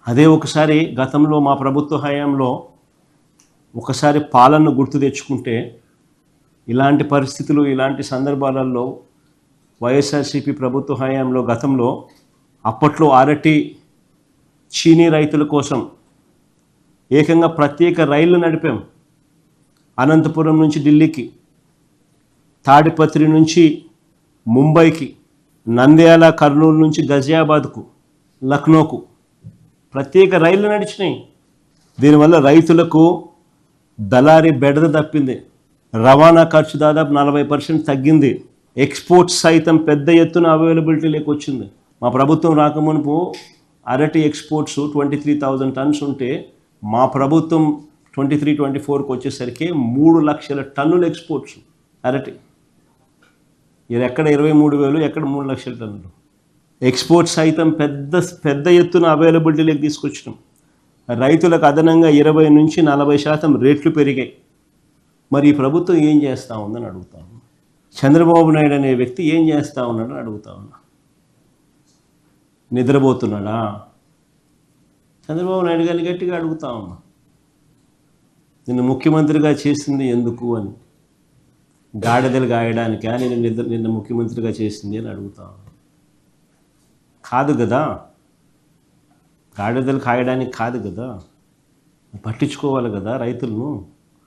అదే ఒకసారి గతంలో మా ప్రభుత్వ హయాంలో ఒకసారి పాలనను గుర్తు తెచ్చుకుంటే ఇలాంటి పరిస్థితులు ఇలాంటి సందర్భాలలో వైఎస్ఆర్సీపీ ప్రభుత్వ హయాంలో గతంలో అప్పట్లో అరటి చీనీ రైతుల కోసం ఏకంగా ప్రత్యేక రైళ్లు నడిపాం. అనంతపురం నుంచి ఢిల్లీకి, తాడిపత్రి నుంచి ముంబైకి, నంద్యాల కర్నూలు నుంచి గజియాబాద్కు, లక్నోకు ప్రత్యేక రైళ్లు నడిచినాయి. దీనివల్ల రైతులకు దళారీ బెడద తప్పింది. రవాణా ఖర్చు దాదాపు 40% తగ్గింది. ఎక్స్పోర్ట్స్ సైతం పెద్ద ఎత్తున అవైలబిలిటీలోకి వచ్చింది. మా ప్రభుత్వం రాకమునుపు అరటి ఎక్స్పోర్ట్స్ 23,000 టన్స్ ఉంటే మా ప్రభుత్వం 23-24కి వచ్చేసరికి 3 లక్షల టన్నుల ఎక్స్పోర్ట్స్ అరటి. ఇది ఎక్కడ 23,000, ఎక్కడ 3 లక్షల టన్నులు. ఎక్స్పోర్ట్స్ సైతం పెద్ద ఎత్తున అవైలబిలిటీలోకి తీసుకొచ్చినాం. రైతులకు అదనంగా 20-40% రేట్లు పెరిగాయి. మరి ఈ ప్రభుత్వం ఏం చేస్తూ ఉందని అడుగుతా ఉన్నా. చంద్రబాబు నాయుడు అనే వ్యక్తి ఏం చేస్తూ ఉన్నాడని అడుగుతా ఉన్నా. నిద్రపోతున్నాడా? చంద్రబాబు నాయుడు గారిని గట్టిగా అడుగుతా ఉన్నా, నిన్ను ముఖ్యమంత్రిగా చేసింది ఎందుకు అని. గాడిదలు గాయడానికా నిన్న ముఖ్యమంత్రిగా చేసింది అని అడుగుతా ఉన్నా. కాదు కదా, గాడిదలు కాయడానికి కాదు కదా, పట్టించుకోవాలి కదా రైతులను.